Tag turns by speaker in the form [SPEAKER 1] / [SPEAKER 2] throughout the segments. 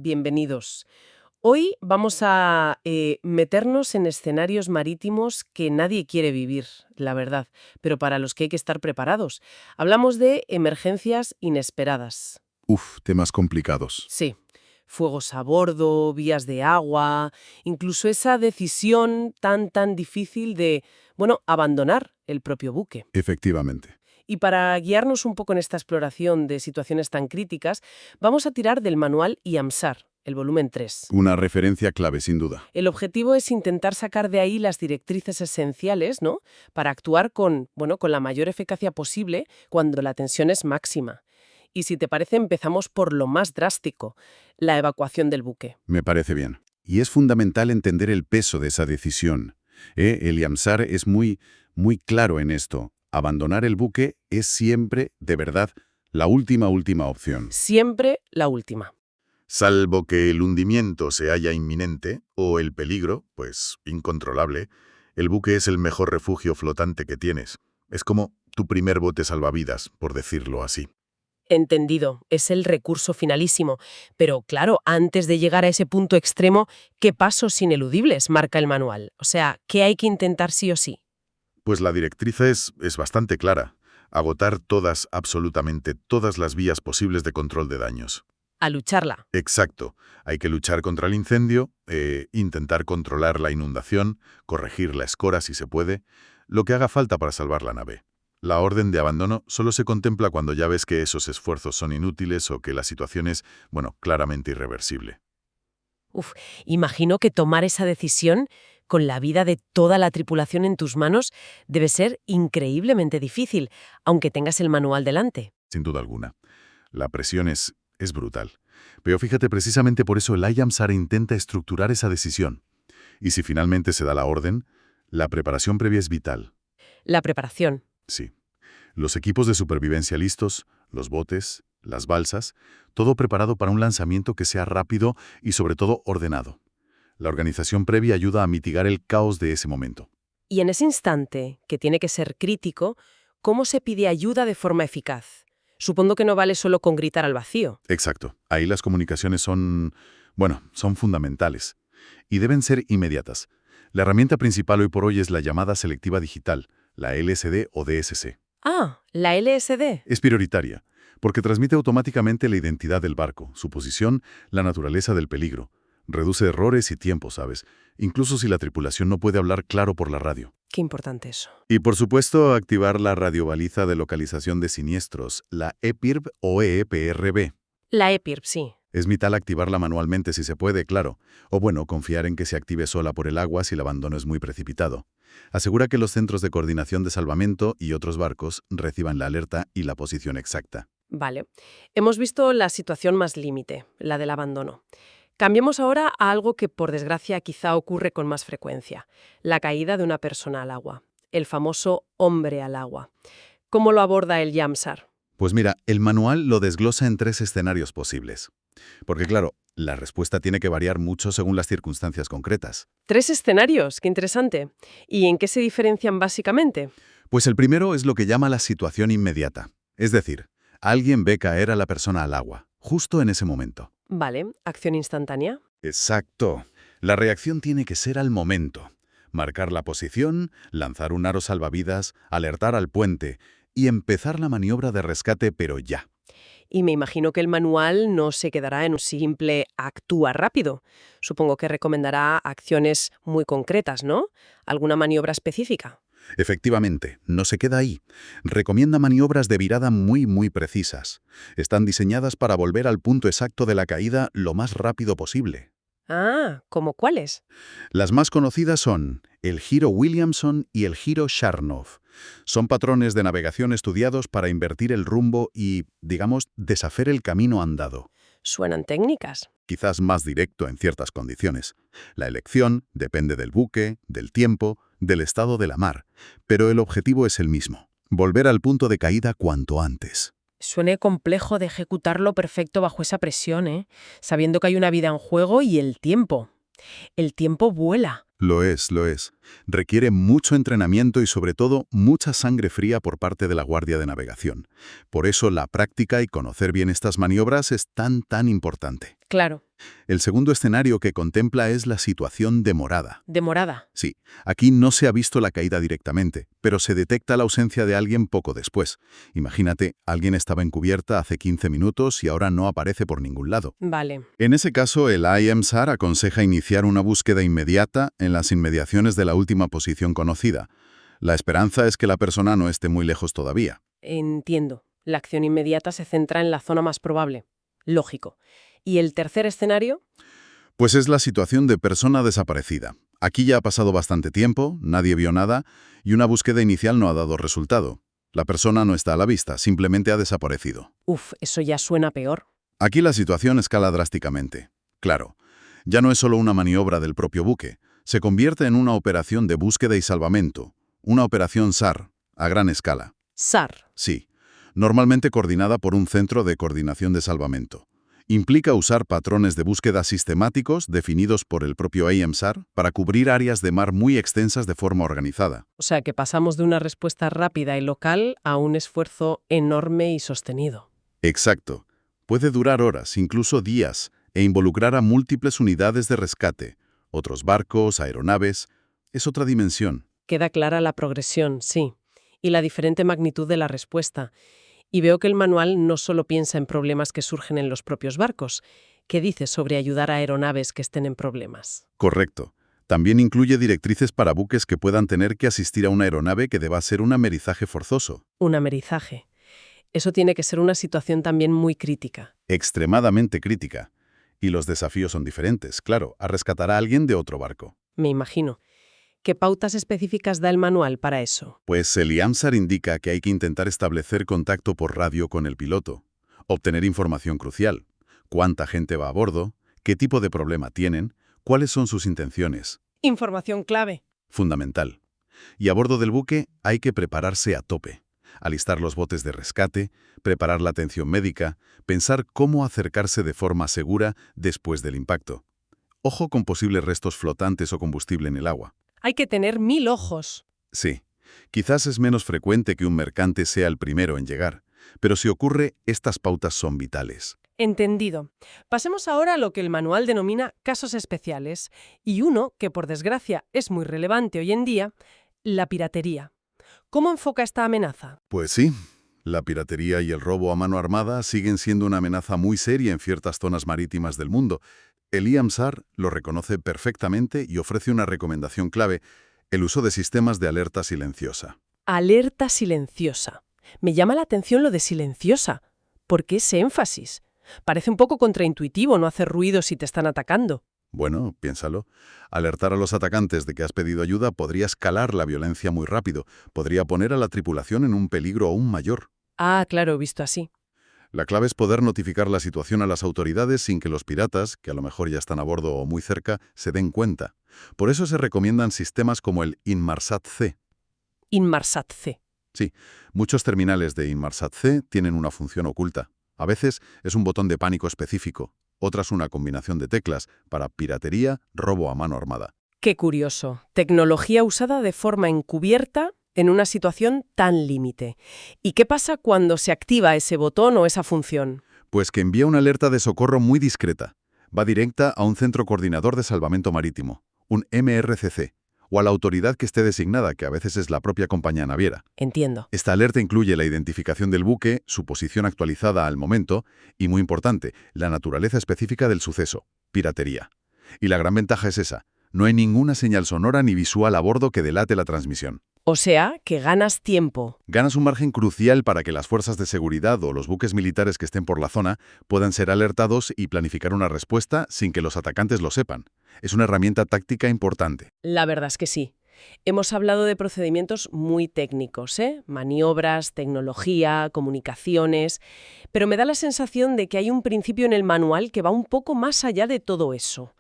[SPEAKER 1] Bienvenidos. Hoy vamos a meternos en escenarios marítimos que nadie quiere vivir, la verdad, pero para los que hay que estar preparados. Hablamos de emergencias inesperadas.
[SPEAKER 2] Temas complicados.
[SPEAKER 1] Sí, fuegos a bordo, vías de agua, incluso esa decisión tan difícil de, abandonar el propio buque.
[SPEAKER 2] Efectivamente.
[SPEAKER 1] Y para guiarnos un poco en esta exploración de situaciones tan críticas, vamos a tirar del manual IAMSAR, el volumen 3.
[SPEAKER 2] Una referencia clave, sin duda.
[SPEAKER 1] El objetivo es intentar sacar de ahí las directrices esenciales, ¿no? Para actuar con la mayor eficacia posible cuando la tensión es máxima. Y si te parece, empezamos por lo más drástico, la evacuación del buque.
[SPEAKER 2] Me parece bien. Y es fundamental entender el peso de esa decisión. El IAMSAR es muy claro en esto. Abandonar el buque es siempre, de verdad, la última opción.
[SPEAKER 1] Siempre la última.
[SPEAKER 3] Salvo que el hundimiento se halla inminente o el peligro, incontrolable, el buque es el mejor refugio flotante que tienes. Es como tu primer bote salvavidas, por decirlo así.
[SPEAKER 1] Entendido, es el recurso finalísimo. Pero claro, antes de llegar a ese punto extremo, ¿qué pasos ineludibles marca el manual? O sea, ¿qué hay que intentar sí o sí?
[SPEAKER 3] Pues la directriz es bastante clara. Agotar absolutamente todas las vías posibles de control de daños.
[SPEAKER 1] A lucharla.
[SPEAKER 3] Exacto. Hay que luchar contra el incendio, intentar controlar la inundación, corregir la escora si se puede, lo que haga falta para salvar la nave. La orden de abandono solo se contempla cuando ya ves que esos esfuerzos son inútiles o que la situación es, claramente irreversible.
[SPEAKER 1] Imagino que tomar esa decisión con la vida de toda la tripulación en tus manos debe ser increíblemente difícil, aunque tengas el manual delante.
[SPEAKER 3] Sin duda alguna. La presión es brutal. Pero fíjate, precisamente por eso el IAMSAR intenta estructurar esa decisión. Y si finalmente se da la orden, la preparación previa es vital.
[SPEAKER 1] La preparación.
[SPEAKER 3] Sí. Los equipos de supervivencia listos, los botes, las balsas, todo preparado para un lanzamiento que sea rápido y sobre todo ordenado. La organización previa ayuda a mitigar el caos de ese momento.
[SPEAKER 1] Y en ese instante, que tiene que ser crítico, ¿cómo se pide ayuda de forma eficaz? Supongo que no vale solo con gritar al vacío.
[SPEAKER 3] Exacto. Ahí las comunicaciones son fundamentales. Y deben ser inmediatas. La herramienta principal hoy por hoy es la llamada selectiva digital, la LSD o DSC.
[SPEAKER 1] Ah, la LSD.
[SPEAKER 3] Es prioritaria, porque transmite automáticamente la identidad del barco, su posición, la naturaleza del peligro. Reduce errores y tiempo, ¿sabes? Incluso si la tripulación no puede hablar claro por la radio.
[SPEAKER 1] Qué importante eso.
[SPEAKER 3] Y por supuesto, activar la radiobaliza de localización de siniestros, la EPIRB o EEPRB.
[SPEAKER 1] La EPIRB, sí.
[SPEAKER 3] Es vital activarla manualmente si se puede, claro. O confiar en que se active sola por el agua si el abandono es muy precipitado. Asegura que los centros de coordinación de salvamento y otros barcos reciban la alerta y la posición exacta.
[SPEAKER 1] Vale. Hemos visto la situación más límite, la del abandono. Cambiemos ahora a algo que, por desgracia, quizá ocurre con más frecuencia. La caída de una persona al agua. El famoso hombre al agua. ¿Cómo lo aborda el IAMSAR?
[SPEAKER 3] Pues mira, el manual lo desglosa en 3 escenarios posibles. Porque claro, la respuesta tiene que variar mucho según las circunstancias concretas.
[SPEAKER 1] 3 escenarios, qué interesante. ¿Y en qué se diferencian básicamente?
[SPEAKER 3] Pues el primero es lo que llama la situación inmediata. Es decir, alguien ve caer a la persona al agua, justo en ese momento.
[SPEAKER 1] Vale, acción instantánea.
[SPEAKER 3] Exacto. La reacción tiene que ser al momento. Marcar la posición, lanzar un aro salvavidas, alertar al puente y empezar la maniobra de rescate, pero ya.
[SPEAKER 1] Y me imagino que el manual no se quedará en un simple actúa rápido. Supongo que recomendará acciones muy concretas, ¿no? ¿Alguna maniobra específica?
[SPEAKER 3] Efectivamente, no se queda ahí. Recomienda maniobras de virada muy precisas. Están diseñadas para volver al punto exacto de la caída lo más rápido posible.
[SPEAKER 1] Ah, ¿cómo cuáles?
[SPEAKER 3] Las más conocidas son el giro Williamson y el giro Sharnoff. Son patrones de navegación estudiados para invertir el rumbo y, deshacer el camino andado.
[SPEAKER 1] Suenan técnicas.
[SPEAKER 3] Quizás más directo en ciertas condiciones. La elección depende del buque, del tiempo, del estado de la mar, pero el objetivo es el mismo: volver al punto de caída cuanto antes.
[SPEAKER 1] Suene complejo de ejecutarlo perfecto bajo esa presión, ¿eh? Sabiendo que hay una vida en juego y el tiempo. El tiempo vuela.
[SPEAKER 3] Lo es. Requiere mucho entrenamiento y sobre todo mucha sangre fría por parte de la Guardia de Navegación. Por eso la práctica y conocer bien estas maniobras es tan importante.
[SPEAKER 1] Claro.
[SPEAKER 2] El segundo escenario que contempla es la situación demorada.
[SPEAKER 1] Demorada.
[SPEAKER 2] Sí, aquí no se ha visto la caída directamente, pero se detecta la ausencia de alguien poco después. Imagínate, alguien estaba en cubierta hace 15 minutos y ahora no aparece por ningún lado.
[SPEAKER 1] Vale.
[SPEAKER 2] En ese caso, el IMSAR aconseja iniciar una búsqueda inmediata en las inmediaciones de la última posición conocida. La esperanza es que la persona no esté muy lejos todavía.
[SPEAKER 1] Entiendo. La acción inmediata se centra en la zona más probable. Lógico. ¿Y el tercer escenario?
[SPEAKER 2] Pues es la situación de persona desaparecida. Aquí ya ha pasado bastante tiempo, nadie vio nada y una búsqueda inicial no ha dado resultado. La persona no está a la vista, simplemente ha desaparecido.
[SPEAKER 1] Uf, eso ya suena peor.
[SPEAKER 2] Aquí la situación escala drásticamente. Claro, ya no es solo una maniobra del propio buque, se convierte en una operación de búsqueda y salvamento, una operación SAR, a gran escala.
[SPEAKER 1] SAR.
[SPEAKER 2] Sí, normalmente coordinada por un centro de coordinación de salvamento. Implica usar patrones de búsqueda sistemáticos definidos por el propio IMSAR para cubrir áreas de mar muy extensas de forma organizada.
[SPEAKER 1] O sea que pasamos de una respuesta rápida y local a un esfuerzo enorme y sostenido.
[SPEAKER 2] Exacto. Puede durar horas, incluso días, e involucrar a múltiples unidades de rescate, otros barcos, aeronaves. Es otra dimensión.
[SPEAKER 1] Queda clara la progresión, sí, y la diferente magnitud de la respuesta. Y veo que el manual no solo piensa en problemas que surgen en los propios barcos. ¿Qué dice sobre ayudar a aeronaves que estén en problemas?
[SPEAKER 2] Correcto. También incluye directrices para buques que puedan tener que asistir a una aeronave que deba ser un amerizaje forzoso.
[SPEAKER 1] Un amerizaje. Eso tiene que ser una situación también muy crítica.
[SPEAKER 2] Extremadamente crítica. Y los desafíos son diferentes, claro, a rescatar a alguien de otro barco.
[SPEAKER 1] Me imagino. ¿Qué pautas específicas da el manual para eso?
[SPEAKER 2] Pues el IAMSAR indica que hay que intentar establecer contacto por radio con el piloto, obtener información crucial, cuánta gente va a bordo, qué tipo de problema tienen, cuáles son sus intenciones.
[SPEAKER 1] Información clave.
[SPEAKER 2] Fundamental. Y a bordo del buque hay que prepararse a tope, alistar los botes de rescate, preparar la atención médica, pensar cómo acercarse de forma segura después del impacto. Ojo con posibles restos flotantes o combustible en el agua.
[SPEAKER 1] Hay que tener 1000 ojos.
[SPEAKER 2] Sí, quizás es menos frecuente que un mercante sea el primero en llegar, pero si ocurre, estas pautas son vitales.
[SPEAKER 1] Entendido. Pasemos ahora a lo que el manual denomina casos especiales, y uno que, por desgracia, es muy relevante hoy en día, la piratería. ¿Cómo enfoca esta amenaza?
[SPEAKER 2] Pues sí, la piratería y el robo a mano armada siguen siendo una amenaza muy seria en ciertas zonas marítimas del mundo. El IAMSAR lo reconoce perfectamente y ofrece una recomendación clave: el uso de sistemas de alerta silenciosa.
[SPEAKER 1] Alerta silenciosa. Me llama la atención lo de silenciosa. ¿Por qué ese énfasis? Parece un poco contraintuitivo no hacer ruido si te están atacando.
[SPEAKER 2] Bueno, piénsalo. Alertar a los atacantes de que has pedido ayuda podría escalar la violencia muy rápido, podría poner a la tripulación en un peligro aún mayor.
[SPEAKER 1] Ah, claro, visto así.
[SPEAKER 2] La clave es poder notificar la situación a las autoridades sin que los piratas, que a lo mejor ya están a bordo o muy cerca, se den cuenta. Por eso se recomiendan sistemas como el Inmarsat-C.
[SPEAKER 1] Inmarsat-C.
[SPEAKER 2] Sí, muchos terminales de Inmarsat-C tienen una función oculta. A veces es un botón de pánico específico, otras una combinación de teclas para piratería, robo a mano armada.
[SPEAKER 1] Qué curioso. Tecnología usada de forma encubierta en una situación tan límite. ¿Y qué pasa cuando se activa ese botón o esa función?
[SPEAKER 2] Pues que envía una alerta de socorro muy discreta. Va directa a un centro coordinador de salvamento marítimo, un MRCC, o a la autoridad que esté designada, que a veces es la propia compañía naviera.
[SPEAKER 1] Entiendo.
[SPEAKER 2] Esta alerta incluye la identificación del buque, su posición actualizada al momento y, muy importante, la naturaleza específica del suceso, piratería. Y la gran ventaja es esa: no hay ninguna señal sonora ni visual a bordo que delate la transmisión.
[SPEAKER 1] O sea, que ganas tiempo.
[SPEAKER 2] Ganas un margen crucial para que las fuerzas de seguridad o los buques militares que estén por la zona puedan ser alertados y planificar una respuesta sin que los atacantes lo sepan. Es una herramienta táctica importante.
[SPEAKER 1] La verdad es que sí. Hemos hablado de procedimientos muy técnicos, maniobras, tecnología, comunicaciones, pero me da la sensación de que hay un principio en el manual que va un poco más allá de todo eso.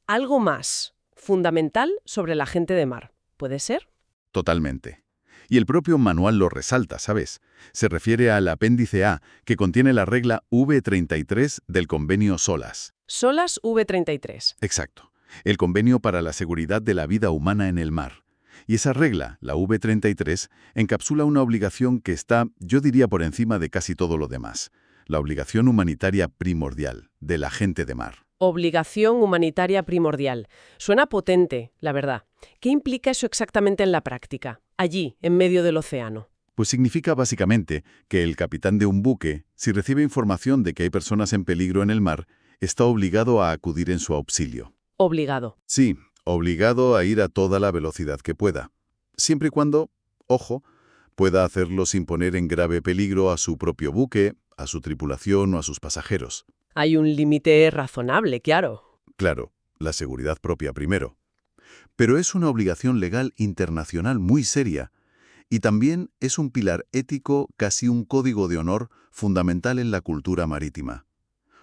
[SPEAKER 1] Algo más, fundamental sobre la gente de mar. ¿Puede ser?
[SPEAKER 2] Totalmente. Y el propio manual lo resalta, ¿sabes? Se refiere al apéndice A, que contiene la regla V33 del convenio SOLAS.
[SPEAKER 1] SOLAS V33.
[SPEAKER 2] Exacto. El convenio para la seguridad de la vida humana en el mar. Y esa regla, la V33, encapsula una obligación que está, yo diría, por encima de casi todo lo demás. La obligación humanitaria primordial de la gente de mar.
[SPEAKER 1] Obligación humanitaria primordial. Suena potente, la verdad. ¿Qué implica eso exactamente en la práctica, allí, en medio del océano?
[SPEAKER 2] Pues significa básicamente que el capitán de un buque, si recibe información de que hay personas en peligro en el mar, está obligado a acudir en su auxilio.
[SPEAKER 1] Obligado.
[SPEAKER 2] Sí, obligado a ir a toda la velocidad que pueda. Siempre y cuando, ojo, pueda hacerlo sin poner en grave peligro a su propio buque, a su tripulación o a sus pasajeros.
[SPEAKER 1] Hay un límite razonable, claro.
[SPEAKER 2] Claro, la seguridad propia primero. Pero es una obligación legal internacional muy seria y también es un pilar ético, casi un código de honor fundamental en la cultura marítima.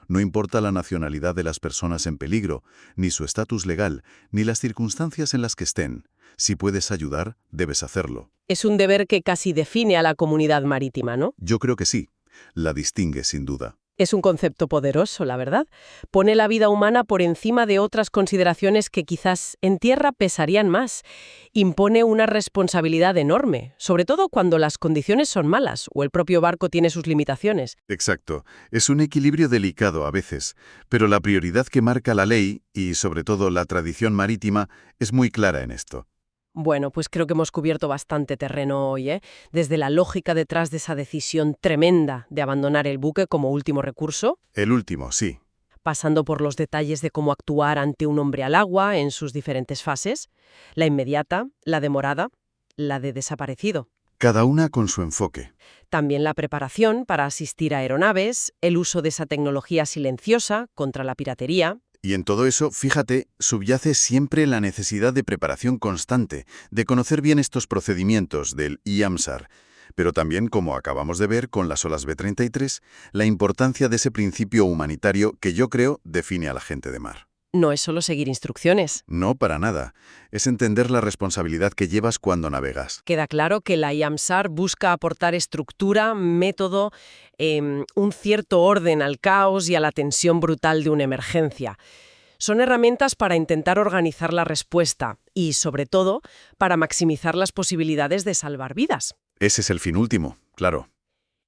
[SPEAKER 2] No importa la nacionalidad de las personas en peligro, ni su estatus legal, ni las circunstancias en las que estén. Si puedes ayudar, debes hacerlo.
[SPEAKER 1] Es un deber que casi define a la comunidad marítima, ¿no?
[SPEAKER 2] Yo creo que sí. La distingue, sin duda.
[SPEAKER 1] Es un concepto poderoso, la verdad. Pone la vida humana por encima de otras consideraciones que quizás en tierra pesarían más. Impone una responsabilidad enorme, sobre todo cuando las condiciones son malas o el propio barco tiene sus limitaciones.
[SPEAKER 2] Exacto. Es un equilibrio delicado a veces, pero la prioridad que marca la ley, y sobre todo la tradición marítima, es muy clara en esto.
[SPEAKER 1] Bueno, pues creo que hemos cubierto bastante terreno hoy, ¿eh? Desde la lógica detrás de esa decisión tremenda de abandonar el buque como último recurso,
[SPEAKER 2] El último, sí.
[SPEAKER 1] pasando por los detalles de cómo actuar ante un hombre al agua en sus diferentes fases, la inmediata, la demorada, la de desaparecido.
[SPEAKER 2] Cada una con su enfoque.
[SPEAKER 1] También la preparación para asistir a aeronaves, el uso de esa tecnología silenciosa contra la piratería.
[SPEAKER 2] Y en todo eso, fíjate, subyace siempre la necesidad de preparación constante, de conocer bien estos procedimientos del IAMSAR, pero también, como acabamos de ver con las olas B-33, la importancia de ese principio humanitario que yo creo define a la gente de mar.
[SPEAKER 1] No es solo seguir instrucciones.
[SPEAKER 2] No para nada. Es entender la responsabilidad que llevas cuando navegas.
[SPEAKER 1] Queda claro que la IAMSAR busca aportar estructura, método, un cierto orden al caos y a la tensión brutal de una emergencia. Son herramientas para intentar organizar la respuesta y, sobre todo, para maximizar las posibilidades de salvar vidas.
[SPEAKER 2] Ese es el fin último, claro.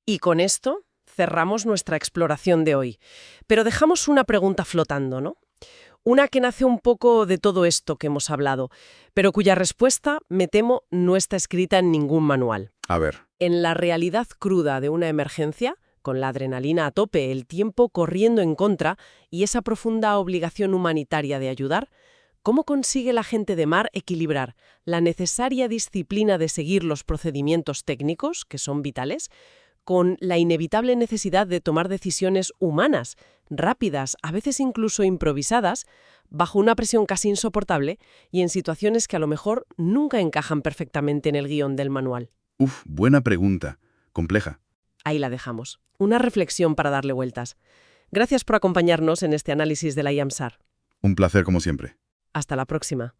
[SPEAKER 1] Y con esto cerramos nuestra exploración de hoy. Pero dejamos una pregunta flotando, ¿no? Una que nace un poco de todo esto que hemos hablado, pero cuya respuesta, me temo, no está escrita en ningún manual.
[SPEAKER 2] A ver.
[SPEAKER 1] En la realidad cruda de una emergencia, con la adrenalina a tope, el tiempo corriendo en contra y esa profunda obligación humanitaria de ayudar, ¿cómo consigue la gente de mar equilibrar la necesaria disciplina de seguir los procedimientos técnicos, que son vitales, con la inevitable necesidad de tomar decisiones humanas, rápidas, a veces incluso improvisadas, bajo una presión casi insoportable y en situaciones que a lo mejor nunca encajan perfectamente en el guión del manual?
[SPEAKER 2] Buena pregunta. Compleja.
[SPEAKER 1] Ahí la dejamos. Una reflexión para darle vueltas. Gracias por acompañarnos en este análisis de la IAMSAR.
[SPEAKER 2] Un placer como siempre.
[SPEAKER 1] Hasta la próxima.